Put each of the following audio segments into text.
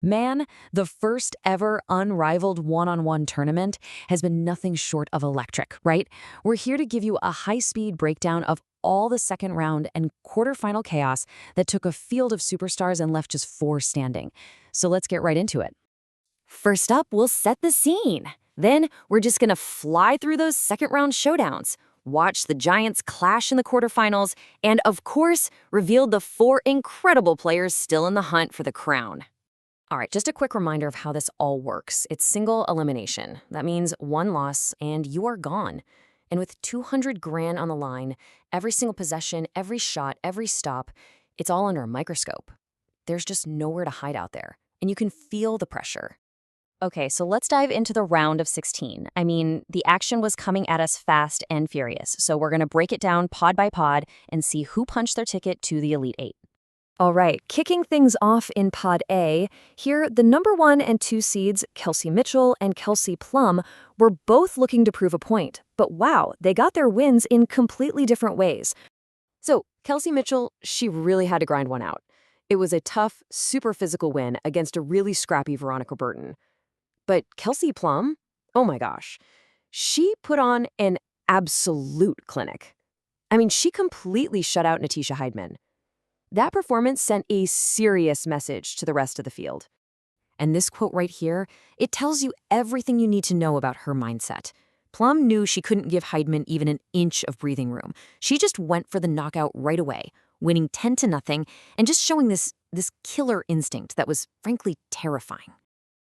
Man, the first ever Unrivaled One-on-One Tournament has been nothing short of electric, right? We're here to give you a high-speed breakdown of all the second round and quarterfinal chaos that took a field of superstars and left just four standing. So let's get right into it. First up, we'll set the scene. Then we're just gonna fly through those second round showdowns, watch the Giants clash in the quarterfinals, and of course, reveal the four incredible players still in the hunt for the crown. All right, just a quick reminder of how this all works. It's single elimination. That means one loss and you are gone. And with 200 grand on the line, every single possession, every shot, every stop, it's all under a microscope. There's just nowhere to hide out there, and you can feel the pressure. Okay, so let's dive into the round of 16. I mean, the action was coming at us fast and furious, so we're gonna break it down pod by pod and see who punched their ticket to the Elite Eight. All right, kicking things off in Pod A, here the number 1 and 2 seeds, Kelsey Mitchell and Kelsey Plum, were both looking to prove a point. But wow, they got their wins in completely different ways. So, Kelsey Mitchell, she really had to grind one out. It was a tough, super physical win against a really scrappy Veronica Burton. But Kelsey Plum, oh my gosh, she put on an absolute clinic. I mean, she completely shut out Natisha Heidman. That performance sent a serious message to the rest of the field. And this quote right here, it tells you everything you need to know about her mindset. Plum knew she couldn't give Heidman even an inch of breathing room. She just went for the knockout right away, winning 10-0 and just showing this killer instinct that was frankly terrifying.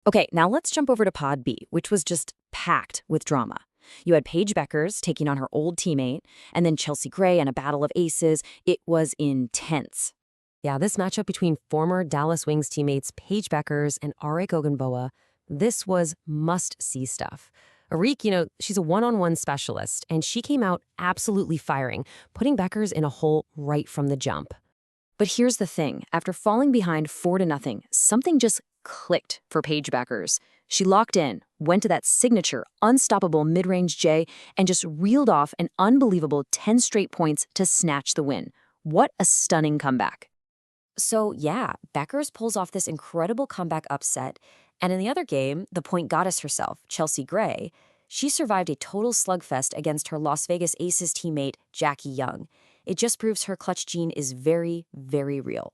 Okay, now let's jump over to Pod B, which was just packed with drama. You had Paige Bueckers taking on her old teammate, and then Alicia Gray in a battle of aces. It was intense. Yeah, this matchup between former Dallas Wings teammates Paige Bueckers and Arique Agumbawale, this was must-see stuff. Arique, she's a one-on-one specialist, and she came out absolutely firing, putting Bueckers in a hole right from the jump. But here's the thing. After falling behind 4-0, something just clicked for Paige Bueckers. She locked in, went to that signature, unstoppable mid-range J, and just reeled off an unbelievable 10 straight points to snatch the win. What a stunning comeback. So yeah, Bueckers pulls off this incredible comeback upset, and in the other game, the point goddess herself, Alicia Gray, she survived a total slugfest against her Las Vegas Aces teammate, Jackie Young. It just proves her clutch gene is very, very real.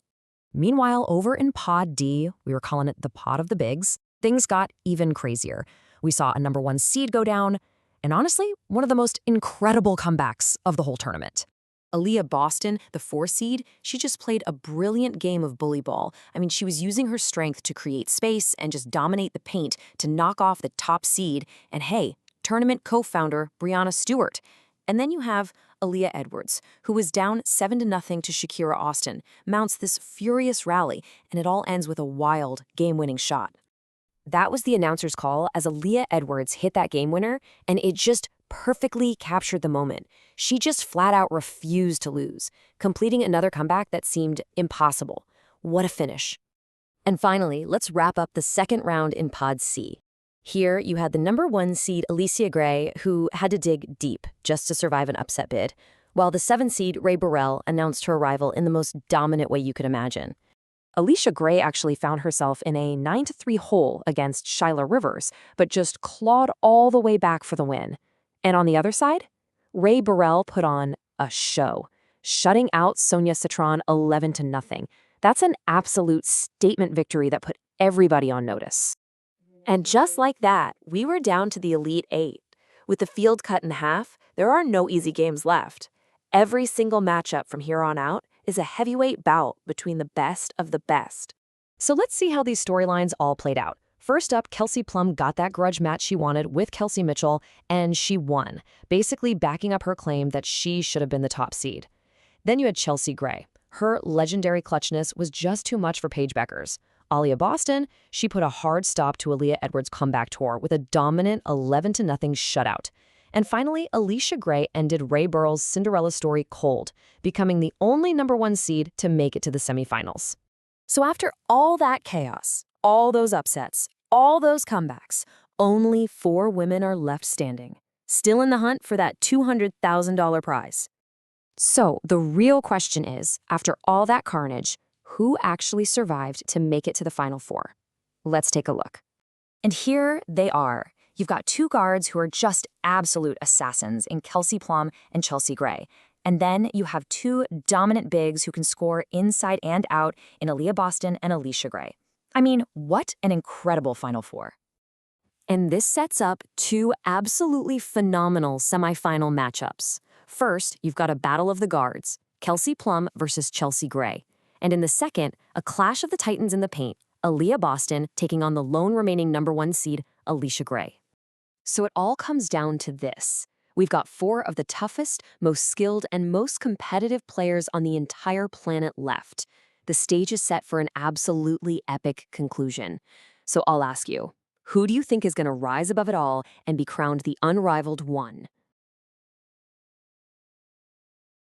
Meanwhile, over in Pod D, we were calling it the Pod of the Bigs, things got even crazier. We saw a number 1 seed go down, and honestly, one of the most incredible comebacks of the whole tournament. Aaliyah Boston, the 4 seed, she just played a brilliant game of bully ball. I mean, she was using her strength to create space and just dominate the paint to knock off the top seed. And hey, tournament co-founder Brianna Stewart. And then you have Aaliyah Edwards, who was down 7-0 to Shakira Austin, mounts this furious rally, and it all ends with a wild, game-winning shot. That was the announcer's call as Aaliyah Edwards hit that game winner, and it just perfectly captured the moment. She just flat out refused to lose, completing another comeback that seemed impossible. What a finish. And finally, let's wrap up the second round in Pod C. Here, you had the number 1 seed Alicia Gray, who had to dig deep just to survive an upset bid, while the 7 seed Rae Burrell announced her arrival in the most dominant way you could imagine. Alicia Gray actually found herself in a 9-3 hole against Saniya Rivers, but just clawed all the way back for the win. And on the other side, Rae Burrell put on a show, shutting out Sonia Citron 11-0. That's an absolute statement victory that put everybody on notice. And just like that, we were down to the Elite Eight. With the field cut in half, there are no easy games left. Every single matchup from here on out is a heavyweight bout between the best of the best. So let's see how these storylines all played out. First up, Kelsey Plum got that grudge match she wanted with Kelsey Mitchell, and she won, basically backing up her claim that she should have been the top seed. Then you had Alicia Gray. Her legendary clutchness was just too much for Paige Bueckers. Aaliyah Boston, she put a hard stop to Aaliyah Edwards' comeback tour with a dominant 11-0 shutout. And finally, Alicia Gray ended Rae Burrell's Cinderella story cold, becoming the only number 1 seed to make it to the semifinals. So after all that chaos, all those upsets, all those comebacks, only 4 women are left standing, still in the hunt for that $200,000 prize. So the real question is, after all that carnage, who actually survived to make it to the Final Four? Let's take a look. And here they are. You've got two guards who are just absolute assassins in Kelsey Plum and Chelsea Gray. And then you have two dominant bigs who can score inside and out in Aaliyah Boston and Alicia Gray. I mean, what an incredible Final Four. And this sets up two absolutely phenomenal semifinal matchups. First, you've got a battle of the guards, Kelsey Plum versus Chelsea Gray. And in the second, a clash of the titans in the paint, Aaliyah Boston taking on the lone remaining #1 seed, Alicia Gray. So it all comes down to this. We've got four of the toughest, most skilled, and most competitive players on the entire planet left. The stage is set for an absolutely epic conclusion. So I'll ask you, who do you think is going to rise above it all and be crowned the Unrivaled One?